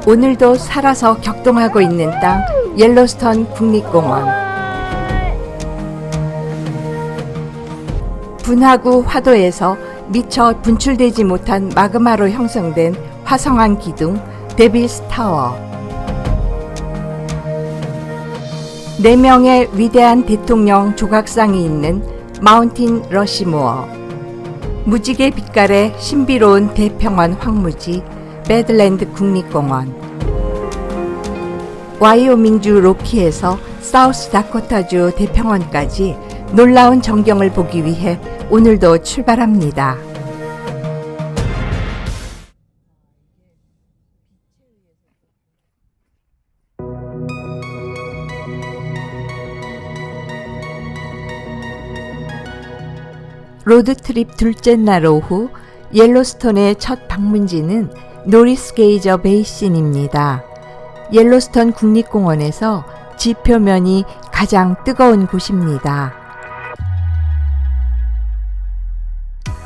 오늘도 살아서 격동하고 있는 땅 옐로스톤 국립공원. 분화구 화도에서 미처 분출되지 못한 마그마로 형성된 화성한 기둥 데빌스 타워. 4명의 위대한 대통령 조각상이 있는 마운틴 러시모어. 무지개 빛깔의 신비로운 대평원 황무지 배드랜드 국립공원. 와이오밍주 로키에서 사우스 다코타주 대평원까지 놀라운 전경을 보기 위해 오늘도 출발합니다. 로드트립 둘째 날 오후 옐로스톤의 첫 방문지는 노리스 게이저 베이신입니다. 옐로스톤 국립공원에서 지표면이 가장 뜨거운 곳입니다.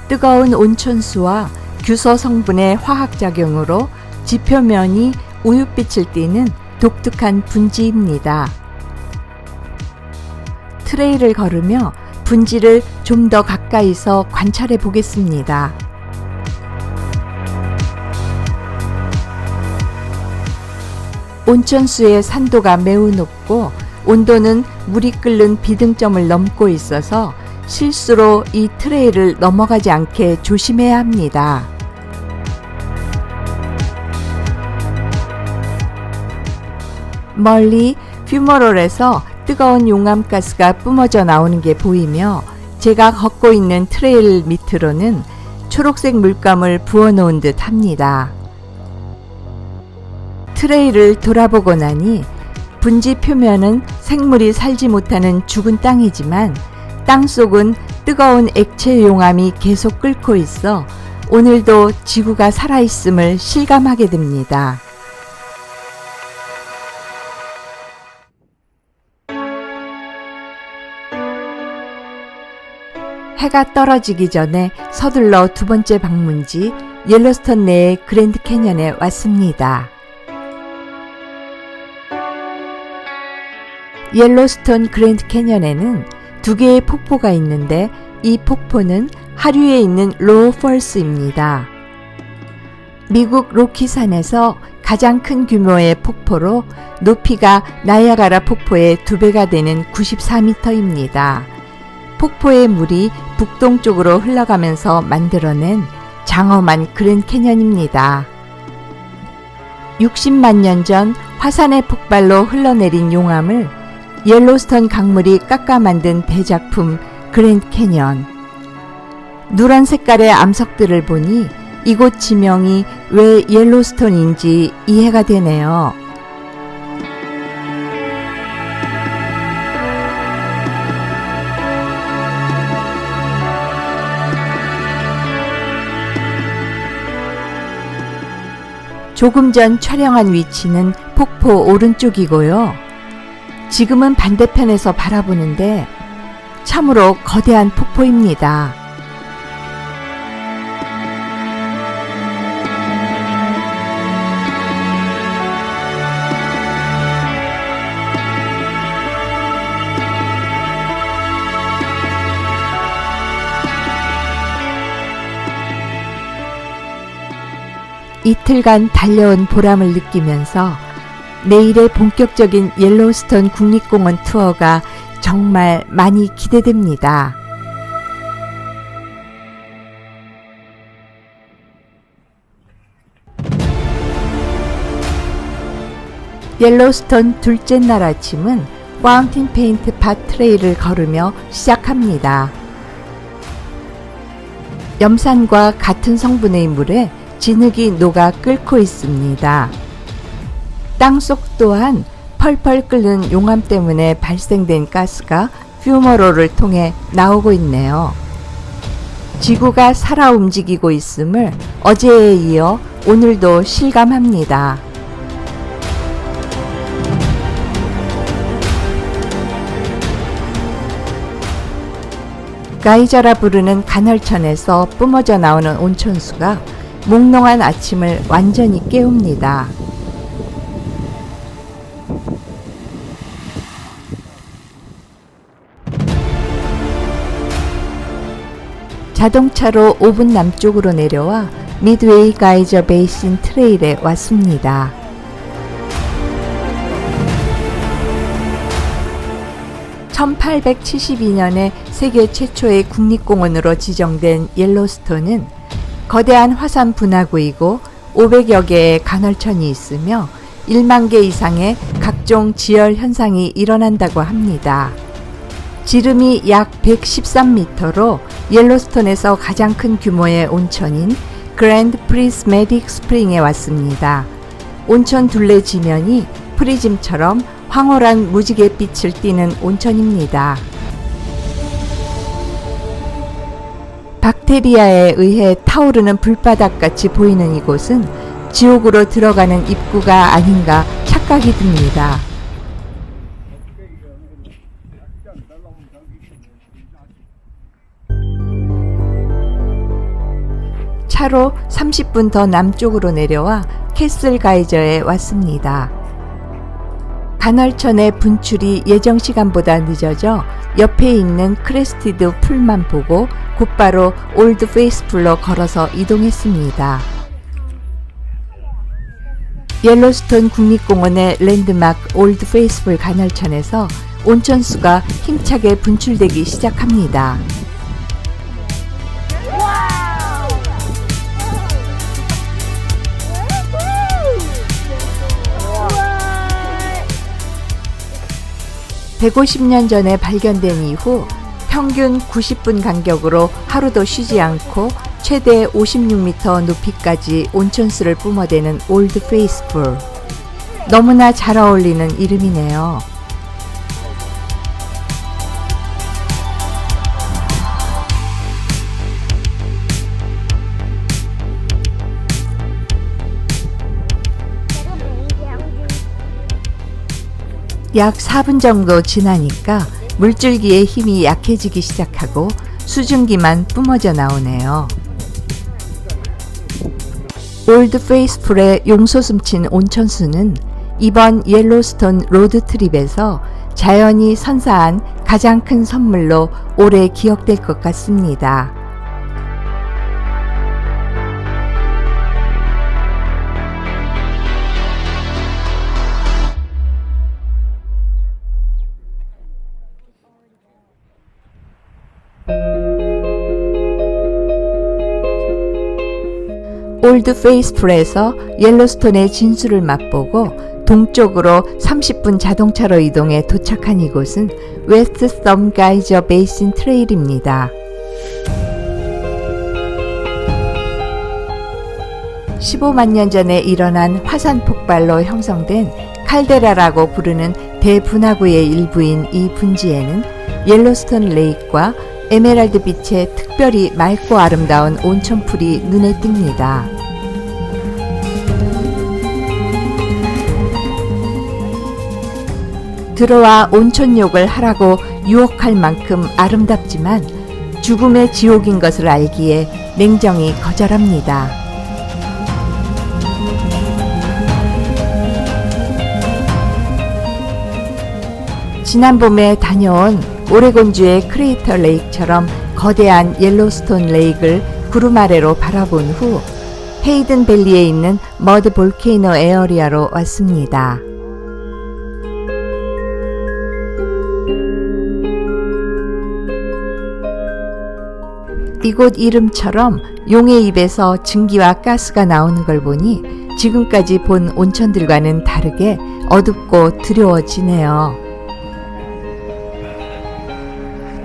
뜨거운 온천수와 규소 성분의 화학작용으로 지표면이 우윳빛을 띠는 독특한 분지입니다. 트레일을 걸으며 분지를 좀 더 가까이서 관찰해 보겠습니다. 온천수의 산도가 매우 높고 온도는 물이 끓는 비등점을 넘고 있어서 실수로 이 트레일을 넘어가지 않게 조심해야 합니다. 멀리 퓨머롤에서 뜨거운 용암가스가 뿜어져 나오는 게 보이며 제가 걷고 있는 트레일 밑으로는 초록색 물감을 부어놓은 듯 합니다. 트레일을 돌아보고 나니 분지 표면은 생물이 살지 못하는 죽은 땅이지만 땅속은 뜨거운 액체 용암이 계속 끓고 있어 오늘도 지구가 살아있음을 실감하게 됩니다. 해가 떨어지기 전에 서둘러 두 번째 방문지 옐로스톤 내의 그랜드 캐년에 왔습니다. 옐로스톤 그랜드 캐년에는 2개의 폭포가 있는데 이 폭포는 하류에 있는 로우 펄스입니다. 미국 로키산에서 가장 큰 규모의 폭포로 높이가 나이아가라 폭포의 2배가 되는 94m입니다. 폭포의 물이 북동쪽으로 흘러가면서 만들어낸 장엄한 그랜드 캐년입니다. 60만 년 전 화산의 폭발로 흘러내린 용암을 옐로스톤 강물이 깎아 만든 대작품 그랜드 캐년. 누런 색깔의 암석들을 보니 이곳 지명이 왜 옐로스톤인지 이해가 되네요. 조금 전 촬영한 위치는 폭포 오른쪽이고요. 지금은 반대편에서 바라보는데 참으로 거대한 폭포입니다. 이틀간 달려온 보람을 느끼면서 내일의 본격적인 옐로스톤 국립공원 투어가 정말 많이 기대됩니다. 옐로스톤 둘째 날 아침은 파운틴 페인트 밭 트레일을 걸으며 시작합니다. 염산과 같은 성분의 물에 진흙이 녹아 끓고 있습니다. 땅속 또한 펄펄 끓는 용암 때문에 발생된 가스가 퓨머롤을 통해 나오고 있네요. 지구가 살아 움직이고 있음을 어제에 이어 오늘도 실감합니다. 가이저라 부르는 간헐천에서 뿜어져 나오는 온천수가 몽롱한 아침을 완전히 깨웁니다. 자동차로 5분 남쪽으로 내려와 미드웨이 가이저 베이신 트레일에 왔습니다. (1872년에) 세계 최초의 국립공원으로 지정된 옐로스톤은 거대한 화산 분화구이고 500여 개의 간헐천이 있으며 1만 개 이상의 각종 지열 현상이 일어난다고 합니다. 지름이 약 113m로 옐로스톤에서 가장 큰 규모의 온천인 그랜드 프리스매틱 스프링에 왔습니다. 온천 둘레 지면이 프리즘처럼 황홀한 무지갯빛을 띠는 온천입니다. 박테리아에 의해 타오르는 불바닥같이 보이는 이곳은 지옥으로 들어가는 입구가 아닌가 착각이 듭니다. 차로 30분 더 남쪽으로 내려와 캐슬 가이저에 왔습니다. 간헐천의 분출이 예정 시간보다 늦어져 옆에 있는 크레스티드 풀만 보고 곧바로 올드 페이스풀로 걸어서 이동했습니다. 옐로스톤 국립공원의 랜드마크 올드 페이스풀 간헐천에서 온천수가 힘차게 분출되기 시작합니다. (150년) 전에 발견된 이후 평균 90분 간격으로 하루도 쉬지 않고 최대 56m 높이까지 온천수를 뿜어대는 올드 페이스풀. 너무나 잘 어울리는 이름이네요. 약 4분 정도 지나니까 물줄기의 힘이 약해지기 시작하고 수증기만 뿜어져 나오네요. 올드 페이스풀의 용솟음친 온천수는 이번 옐로스톤 로드트립에서 자연이 선사한 가장 큰 선물로 오래 기억될 것 같습니다. 올드 페이스풀에서 옐로스톤의 진수를 맛보고 동쪽으로 30분 자동차로 이동해 도착한 이곳은 웨스트 섬 가이저 베이신 트레일입니다. 15만 년 전에 일어난 화산 폭발로 형성된 칼데라라고 부르는 대분화구의 일부인 이 분지에는 옐로스톤 레이크와 에메랄드 빛의 특별히 맑고 아름다운 온천풀이 눈에 띕니다. 들어와 온천욕을 하라고 유혹할 만큼 아름답지만 죽음의 지옥인 것을 알기에 냉정히 거절합니다. 지난 봄에 다녀온 오레곤주의 크레이터 레이크처럼 거대한 옐로스톤 레이크를 구름 아래로 바라본 후 헤이든 밸리에 있는 머드 볼케이노 에어리아로 왔습니다. 이곳 이름처럼 용의 입에서 증기와 가스가 나오는 걸 보니 지금까지 본 온천들과는 다르게 어둡고 두려워지네요.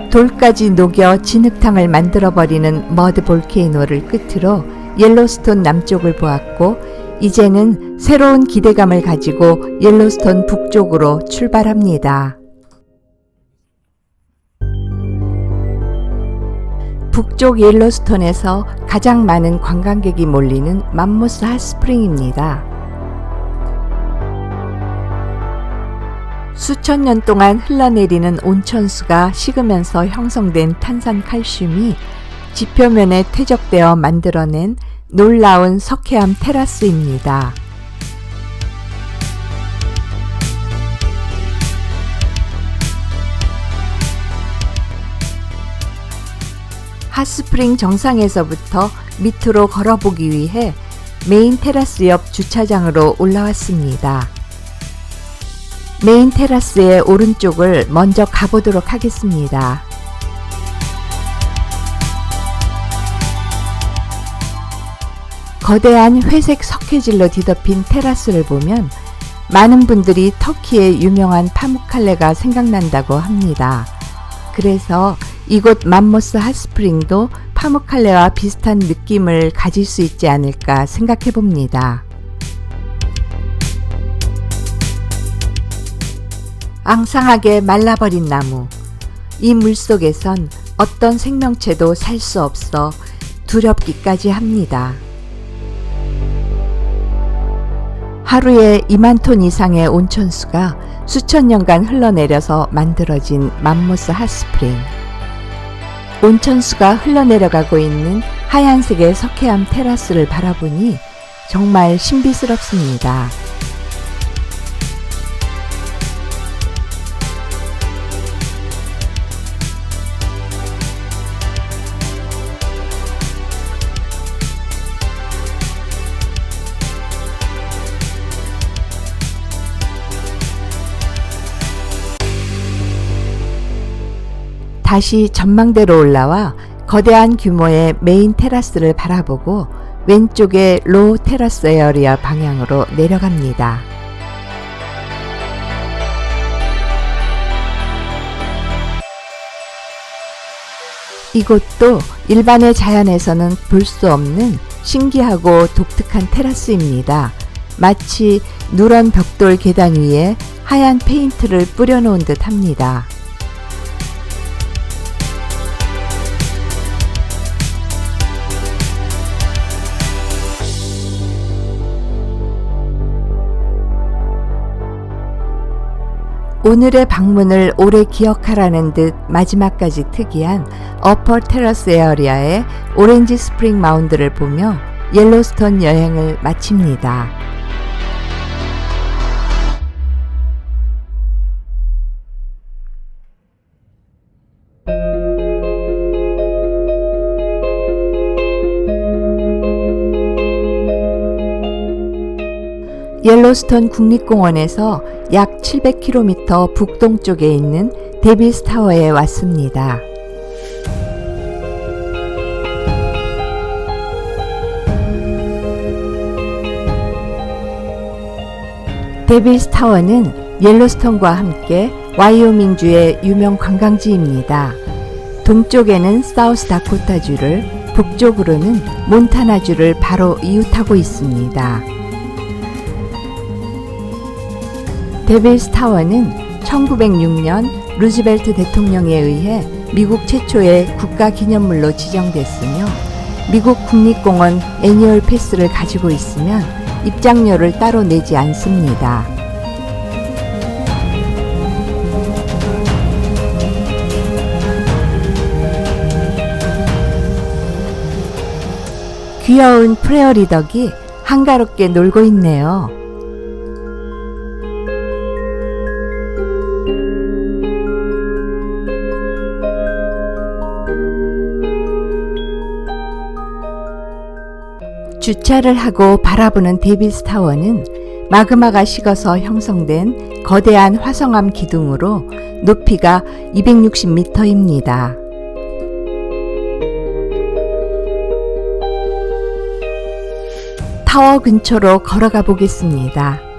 돌까지 녹여 진흙탕을 만들어버리는 머드 볼케이노를 끝으로 옐로스톤 남쪽을 보았고 이제는 새로운 기대감을 가지고 옐로스톤 북쪽으로 출발합니다. 북쪽 옐로스톤에서 가장 많은 관광객이 몰리는 맘모스 핫스프링입니다. 수천 년 동안 흘러내리는 온천수가 식으면서 형성된 탄산칼슘이 지표면에 퇴적되어 만들어낸 놀라운 석회암 테라스입니다. 핫스프링 정상에서부터 밑으로 걸어보기 위해 메인 테라스 옆 주차장으로 올라왔습니다. 메인 테라스의 오른쪽을 먼저 가보도록 하겠습니다. 거대한 회색 석회질로 뒤덮인 테라스를 보면 많은 분들이 터키의 유명한 파묵칼레가 생각난다고 합니다. 그래서 이곳 맘모스 핫스프링도 파묵칼레와 비슷한 느낌을 가질 수 있지 않을까 생각해 봅니다. 앙상하게 말라버린 나무. 이 물속에선 어떤 생명체도 살 수 없어 두렵기까지 합니다. 하루에 2만 톤 이상의 온천수가 수천 년간 흘러내려서 만들어진 맘모스 핫스프링. 온천수가 흘러내려가고 있는 하얀색의 석회암 테라스를 바라보니 정말 신비스럽습니다. 다시 전망대로 올라와 거대한 규모의 메인 테라스를 바라보고 왼쪽의 로우 테라스 에어리어 방향으로 내려갑니다. 이곳도 일반의 자연에서는 볼 수 없는 신기하고 독특한 테라스입니다. 마치 누런 벽돌 계단 위에 하얀 페인트를 뿌려놓은 듯 합니다. 오늘의 방문을 오래 기억하라는 듯 마지막까지 특이한 어퍼 테라스 에어리아의 오렌지 스프링 마운드를 보며 옐로스톤 여행을 마칩니다. 옐로스톤 국립공원에서 약 700km 북동쪽에 있는 데빌스 타워에 왔습니다. 데빌스 타워는 옐로스톤과 함께 와이오밍주의 유명 관광지입니다. 동쪽에는 사우스 다코타주를, 북쪽으로는 몬타나주를 바로 이웃하고 있습니다. 데빌스 타워는 1906년 루즈벨트 대통령에 의해 미국 최초의 국가기념물로 지정됐으며 미국 국립공원 애니얼 패스를 가지고 있으면 입장료를 따로 내지 않습니다. 귀여운 프레어리 덕이 한가롭게 놀고 있네요. 주차를 하고 바라보는 데빌스 타워는 마그마가 식어서 형성된 거대한 화성암 기둥으로 높이가 260m입니다. 타워 근처로 걸어가 보겠습니다.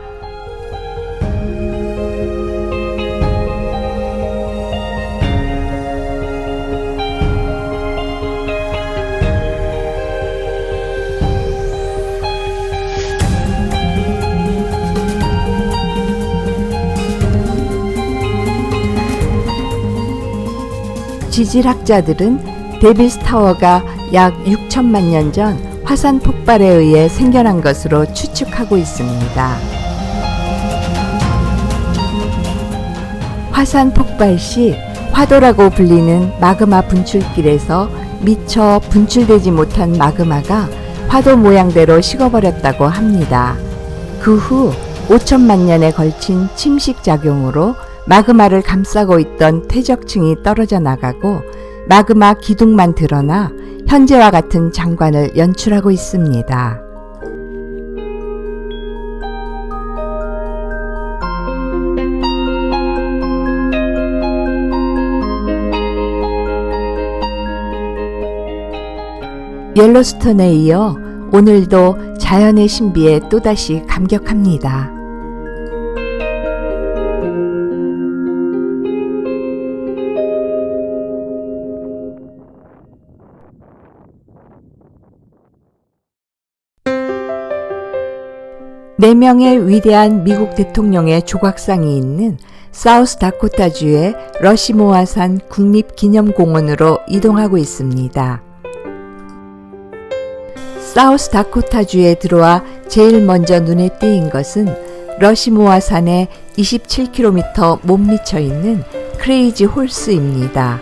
지질학자들은 데빌스 타워가 약 6천만 년 전 화산 폭발에 의해 생겨난 것으로 추측하고 있습니다. 화산 폭발 시 화도라고 불리는 마그마 분출길에서 미처 분출되지 못한 마그마가 화도 모양대로 식어버렸다고 합니다. 그 후 5천만 년에 걸친 침식작용으로 마그마를 감싸고 있던 퇴적층이 떨어져 나가고 마그마 기둥만 드러나 현재와 같은 장관을 연출하고 있습니다. 옐로스톤에 이어 오늘도 자연의 신비에 또다시 감격합니다. 네 명의 위대한 미국 대통령의 조각상이 있는 사우스다코타주의 러시모아산 국립기념공원으로 이동하고 있습니다. 사우스다코타주에 들어와 제일 먼저 눈에 띄인 것은 러시모아산에 27km 못 미쳐 있는 크레이지 홀스입니다.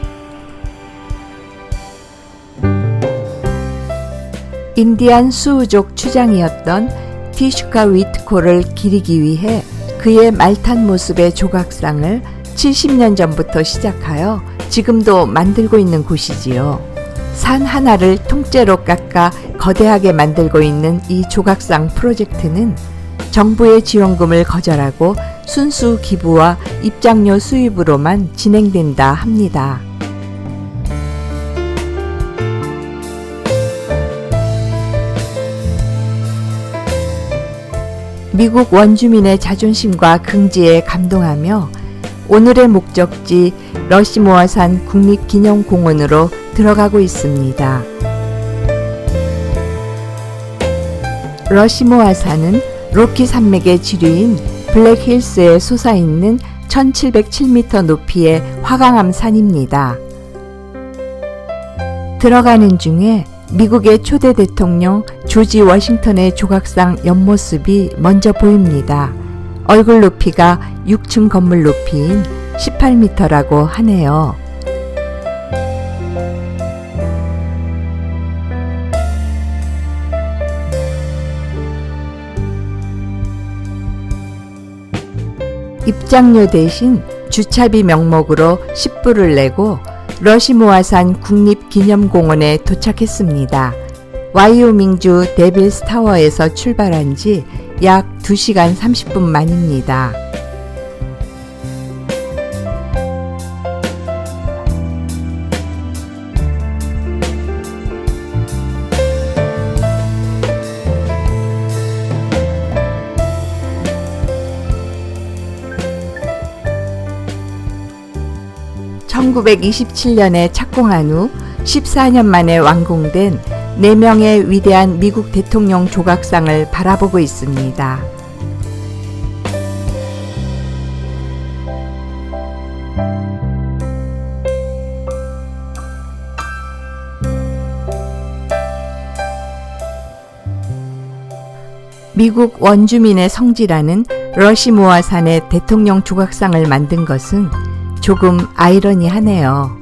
인디안 수우족 추장이었던 티슈카 위트코를 기리기 위해 그의 말탄 모습의 조각상을 70년 전부터 시작하여 지금도 만들고 있는 곳이지요. 산 하나를 통째로 깎아 거대하게 만들고 있는 이 조각상 프로젝트는 정부의 지원금을 거절하고 순수 기부와 입장료 수입으로만 진행된다 합니다. 미국 원주민의 자존심과 긍지에 감동하며 오늘의 목적지 러시모아산 국립기념공원으로 들어가고 있습니다. 러시모아산은 로키 산맥의 지류인 블랙힐스에 솟아있는 1707m 높이의 화강암 산입니다. 들어가는 중에 미국의 초대 대통령 조지 워싱턴의 조각상 옆모습이 먼저 보입니다. 얼굴 높이가 6층 건물 높이인 18m라고 하네요. 입장료 대신 주차비 명목으로 10불을 내고 러시모아산 국립기념공원에 도착했습니다. 와이오밍주 데빌스 타워에서 출발한 지 약 2시간 30분 만입니다. (1927년에) 착공한 후 14년 만에 완공된 4명의 위대한 미국 대통령 조각상을 바라보고 있습니다. 미국 원주민의 성지라는 러시모아산의 대통령 조각상을 만든 것은 조금 아이러니하네요.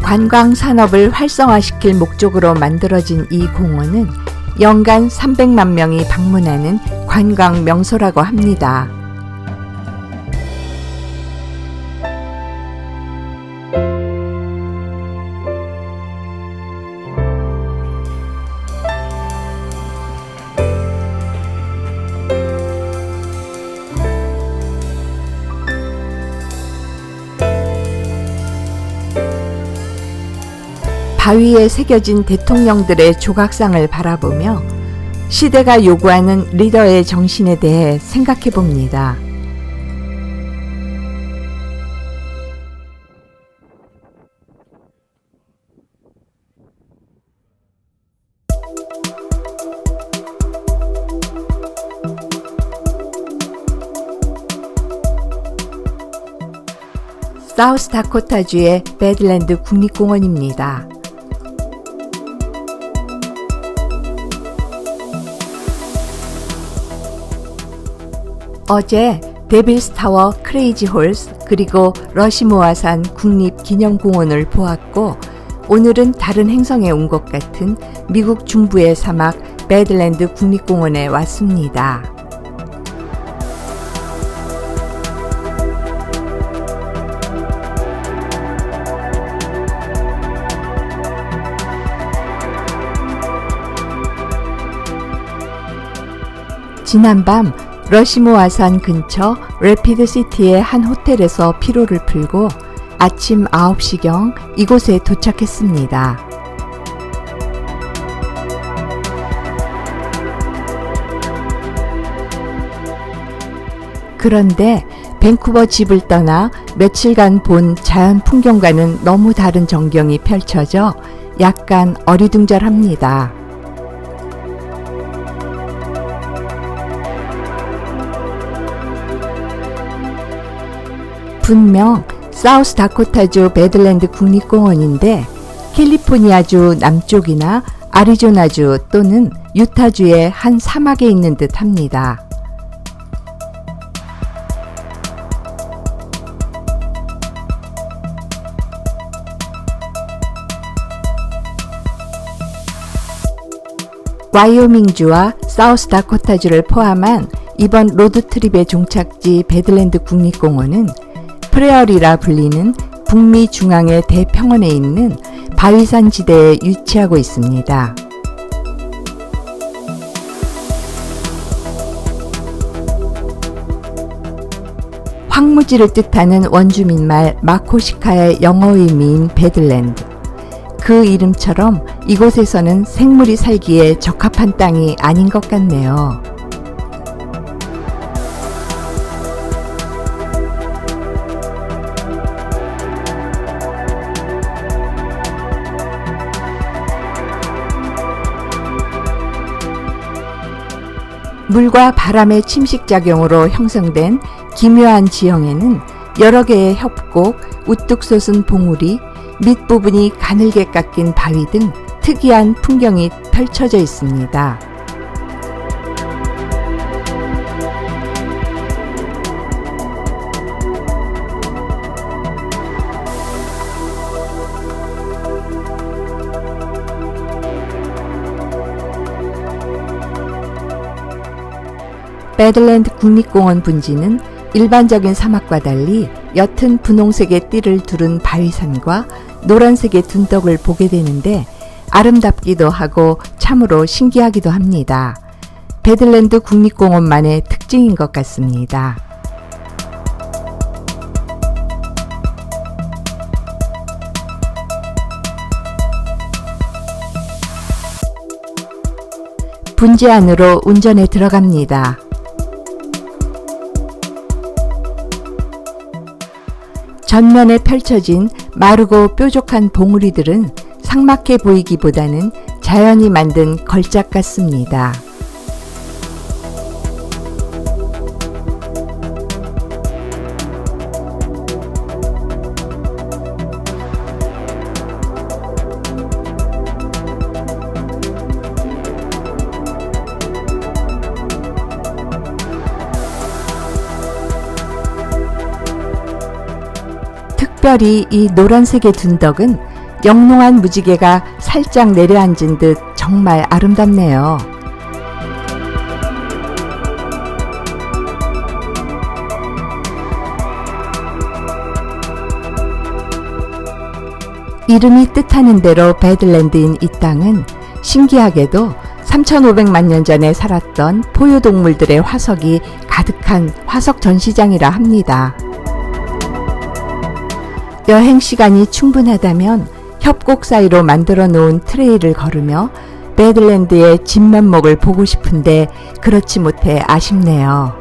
관광 산업을 활성화시킬 목적으로 만들어진 이 공원은 연간 300만 명이 방문하는 관광 명소라고 합니다. 바위에 새겨진 대통령들의 조각상을 바라보며 시대가 요구하는 리더의 정신에 대해 생각해 봅니다. 사우스다코타주의 배드랜드 국립공원입니다. 어제 데빌스 타워, 크레이지 홀스, 그리고 러시모아산 국립기념공원을 보았고 오늘은 다른 행성에 온 것 같은 미국 중부의 사막 배들랜드 국립공원에 왔습니다. 지난밤 러시모아산 근처 래피드시티의 한 호텔에서 피로를 풀고 아침 9시경 이곳에 도착했습니다. 그런데 밴쿠버 집을 떠나 며칠간 본 자연 풍경과는 너무 다른 전경이 펼쳐져 약간 어리둥절합니다. 분명 사우스 다코타주 배들랜드 국립공원인데 캘리포니아주 남쪽이나 아리조나주 또는 유타주의 한 사막에 있는 듯 합니다. 와이오밍주와 사우스 다코타주를 포함한 이번 로드트립의 종착지 배들랜드 국립공원은 프레어리라 불리는 북미 중앙의 대평원에 있는 바위산 지대에 위치하고 있습니다. 황무지를 뜻하는 원주민말 마코시카의 영어 의미인 배들랜드. 그 이름처럼 이곳에서는 생물이 살기에 적합한 땅이 아닌 것 같네요. 물과 바람의 침식작용으로 형성된 기묘한 지형에는 여러 개의 협곡, 우뚝 솟은 봉우리, 밑부분이 가늘게 깎인 바위 등 특이한 풍경이 펼쳐져 있습니다. 배들랜드 국립공원 분지는 일반적인 사막과 달리 옅은 분홍색의 띠를 두른 바위산과 노란색의 둔덕을 보게 되는데 아름답기도 하고 참으로 신기하기도 합니다. 배들랜드 국립공원만의 특징인 것 같습니다. 분지 안으로 운전에 들어갑니다. 전면에 펼쳐진 마르고 뾰족한 봉우리들은 삭막해 보이기보다는 자연이 만든 걸작 같습니다. 특별히 이 노란색의 둔덕은 영롱한 무지개가 살짝 내려앉은 듯 정말 아름답네요. 이름이 뜻하는 대로 배들랜드인 이 땅은 신기하게도 3,500만 년 전에 살았던 포유동물들의 화석이 가득한 화석 전시장이라 합니다. 여행 시간이 충분하다면 협곡 사이로 만들어 놓은 트레일을 걸으며 배들랜드의 진면목을 보고 싶은데 그렇지 못해 아쉽네요.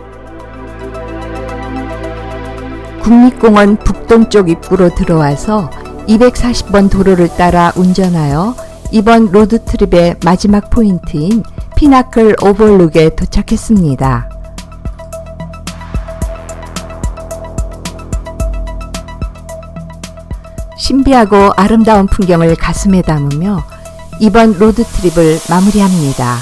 국립공원 북동쪽 입구로 들어와서 240번 도로를 따라 운전하여 이번 로드트립의 마지막 포인트인 피나클 오버룩에 도착했습니다. 신비하고 아름다운 풍경을 가슴에 담으며 이번 로드트립을 마무리합니다.